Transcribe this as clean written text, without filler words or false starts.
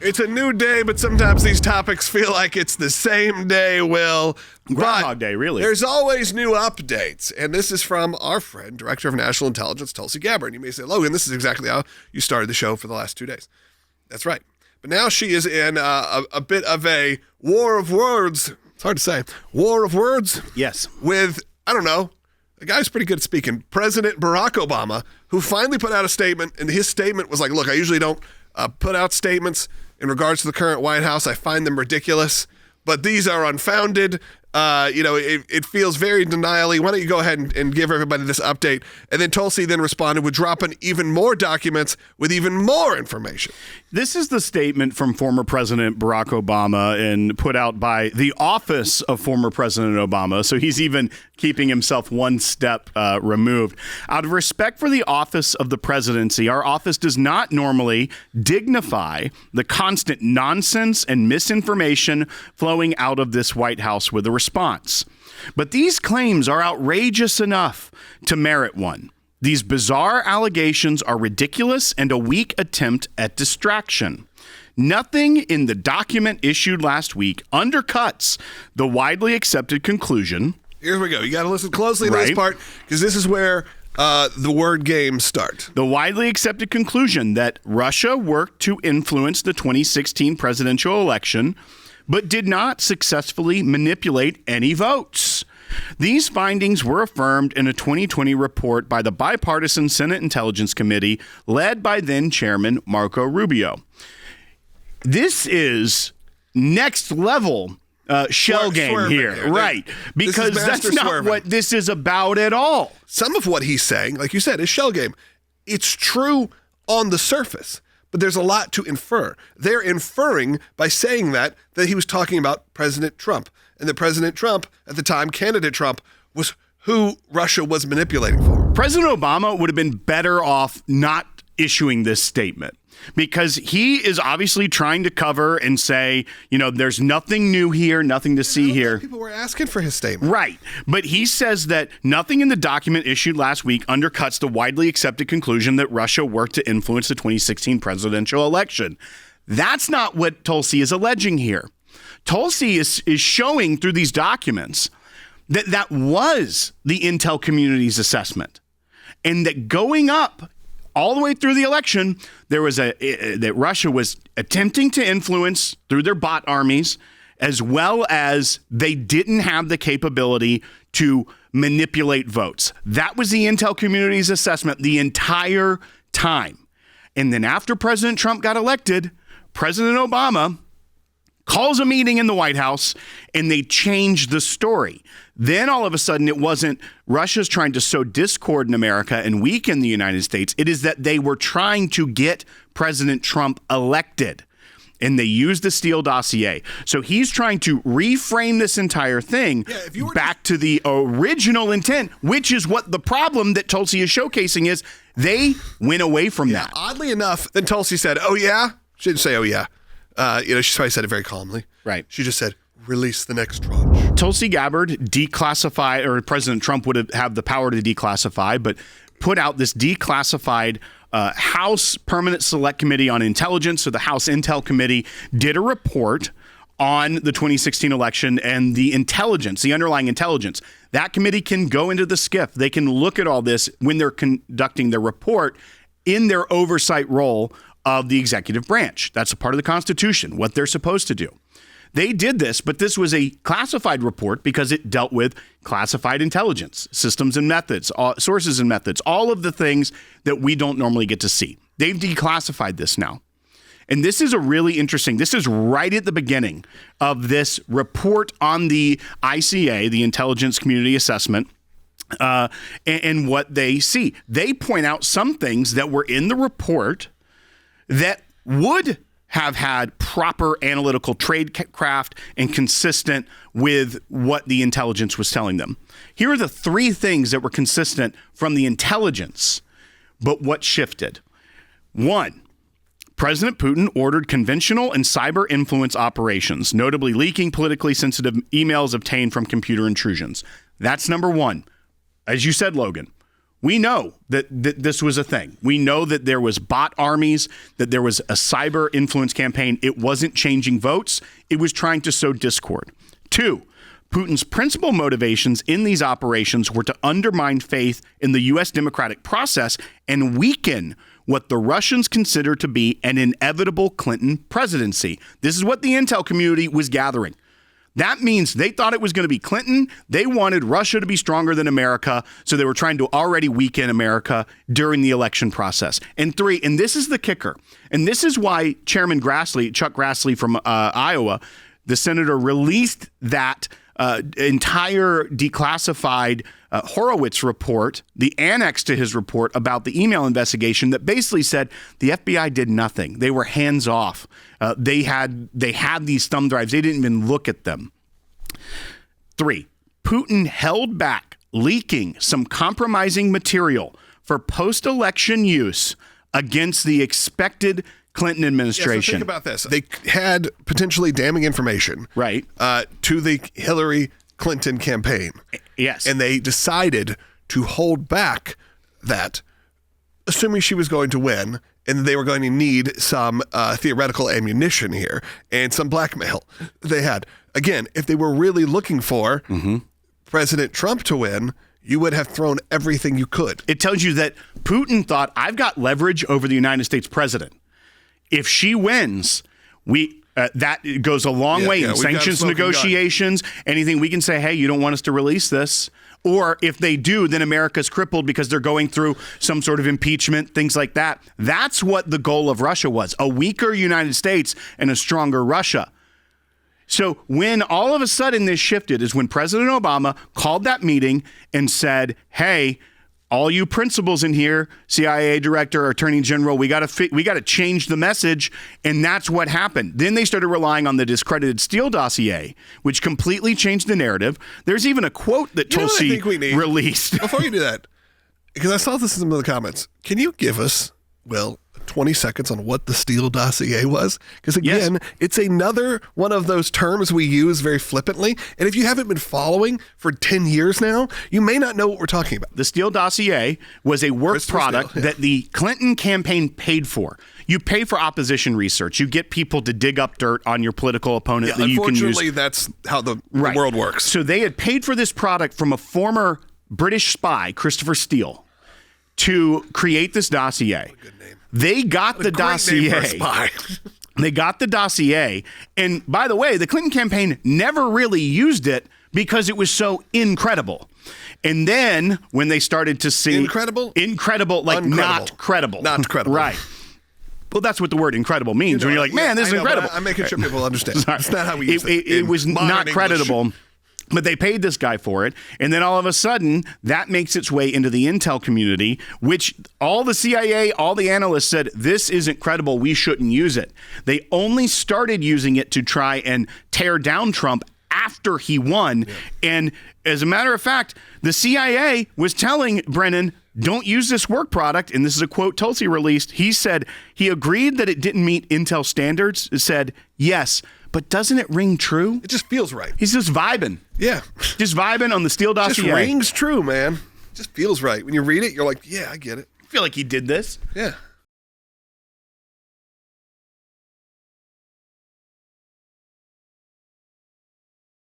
It's a new day, but sometimes these topics feel like it's the same day, Will. Groundhog Day, really. There's always new updates, and this is from our friend, Director of National Intelligence Tulsi Gabbard. You may say, Logan, this is exactly how you started the show for the last 2 days. That's right. But now she is in a bit of a war of words. It's hard to say. War of words? Yes. With, I don't know, the guy's pretty good at speaking, President Barack Obama, who finally put out a statement, and his statement was like, look, I usually don't put out statements in regards to the current White House. I find them ridiculous, but these are unfounded. It feels very denial-y. Why don't you go ahead and give everybody this update? And then Tulsi then responded with dropping even more documents with even more information. This is the statement from former President Barack Obama and put out by the office of former President Obama. So he's even keeping himself one step removed. Out of respect for the office of the presidency, our office does not normally dignify the constant nonsense and misinformation flowing out of this White House with a response. But these claims are outrageous enough to merit one. These bizarre allegations are ridiculous and a weak attempt at distraction. Nothing in the document issued last week undercuts the widely accepted conclusion. Here we go. You got to listen closely to this part, because this is where the word games start. The widely accepted conclusion that Russia worked to influence the 2016 presidential election, but did not successfully manipulate any votes. These findings were affirmed in a 2020 report by the bipartisan Senate Intelligence Committee led by then Chairman Marco Rubio. This is next level shell game here, right? Because that's not what this is about at all. Some of what he's saying, like you said, is shell game. It's true on the surface, but there's a lot to infer. They're inferring by saying that he was talking about President Trump, and that President Trump, at the time, candidate Trump, was who Russia was manipulating for. President Obama would have been better off not issuing this statement, because he is obviously trying to cover and say, there's nothing new here, nothing to see here. People were asking for his statement. Right. But he says that nothing in the document issued last week undercuts the widely accepted conclusion that Russia worked to influence the 2016 presidential election. That's not what Tulsi is alleging here. Tulsi is showing through these documents that was the intel community's assessment, and that going up all the way through the election, there was that Russia was attempting to influence through their bot armies, as well as they didn't have the capability to manipulate votes. That was the intel community's assessment the entire time. And then after President Trump got elected, President Obama calls a meeting in the White House, and they changed the story. Then all of a sudden, it wasn't Russia's trying to sow discord in America and weaken the United States. It is that they were trying to get President Trump elected, and they used the Steel Dossier. So he's trying to reframe this entire thing back to the original intent, which is what the problem that Tulsi is showcasing is. They went away from that. Oddly enough, then Tulsi said, oh, yeah? She didn't say, oh, yeah. She probably said it very calmly. Right. She just said, release the next tranche. Tulsi Gabbard declassified, or President Trump would have the power to declassify, but put out this declassified House Permanent Select Committee on Intelligence. So the House Intel Committee did a report on the 2016 election and the intelligence, the underlying intelligence. That committee can go into the SCIF. They can look at all this when they're conducting their report in their oversight role of the executive branch. That's a part of the Constitution, what they're supposed to do. They did this, but this was a classified report because it dealt with classified intelligence, systems and methods, sources and methods, all of the things that we don't normally get to see. They've declassified this now. And this is this is right at the beginning of this report on the ICA, the Intelligence Community Assessment, and what they see. They point out some things that were in the report that would have had proper analytical tradecraft and consistent with what the intelligence was telling them. Here are the 3 things that were consistent from the intelligence, but what shifted. 1, President Putin ordered conventional and cyber influence operations, notably leaking politically sensitive emails obtained from computer intrusions. That's number 1. As you said, Logan, We know that this was a thing. We know that there was bot armies, that there was a cyber influence campaign. It wasn't changing votes. It was trying to sow discord. 2, Putin's principal motivations in these operations were to undermine faith in the U.S. democratic process and weaken what the Russians consider to be an inevitable Clinton presidency. This is what the intel community was gathering. That means they thought it was going to be Clinton. They wanted Russia to be stronger than America, so they were trying to already weaken America during the election process. And 3, and this is the kicker, and this is why Chairman Grassley, Chuck Grassley from Iowa, the senator, released that entire declassified Horowitz report, the annex to his report about the email investigation that basically said the FBI did nothing. They were hands off. They had these thumb drives. They didn't even look at them. 3, Putin held back leaking some compromising material for post-election use against the expected Clinton administration. Yeah, so think about this. They had potentially damning information, right, to the Hillary Clinton campaign. Yes. And they decided to hold back that, assuming she was going to win, and they were going to need some theoretical ammunition here and some blackmail they had. Again, if they were really looking for President Trump to win, you would have thrown everything you could. It tells you that Putin thought, I've got leverage over the United States president. If she wins, that goes a long way in sanctions negotiations, anything we can say, hey, you don't want us to release this. Or if they do, then America's crippled because they're going through some sort of impeachment, things like that. That's what the goal of Russia was, a weaker United States and a stronger Russia. So when all of a sudden this shifted is when President Obama called that meeting and said, hey, all you principals in here, CIA director, attorney general, we got to change the message. And that's what happened. Then they started relying on the discredited Steel Dossier, which completely changed the narrative. There's even a quote that Tulsi released. Before you do that, because I saw this in some of the comments, can you give us, 20 seconds on what the Steel Dossier was? Because again, It's another one of those terms we use very flippantly. And if you haven't been following for 10 years now, you may not know what we're talking about. The Steel Dossier was a work product that the Clinton campaign paid for. You pay for opposition research. You get people to dig up dirt on your political opponent that you can use. Unfortunately, that's how the world works. So they had paid for this product from a former British spy, Christopher Steele, to create this dossier. Good name. They got the dossier. They got the dossier. And by the way, the Clinton campaign never really used it because it was so incredible. And then when they started to see incredible, like not credible. Right. Well, that's what the word incredible means. When you're like, man, this is incredible. I'm making sure people understand. It's not how we use it. It was not creditable. But they paid this guy for it. And then all of a sudden, that makes its way into the intel community, which all the CIA, all the analysts said, this isn't credible. We shouldn't use it. They only started using it to try and tear down Trump after he won. Yeah. And as a matter of fact, the CIA was telling Brennan, don't use this work product. And this is a quote Tulsi released. He said he agreed that it didn't meet Intel standards. It said, yes, but doesn't it ring true? It just feels right. He's just vibing. Yeah. Just vibing on the Steel Dossier. It just rings true, man. It just feels right. When you read it, you're like, yeah, I get it. I feel like he did this. Yeah.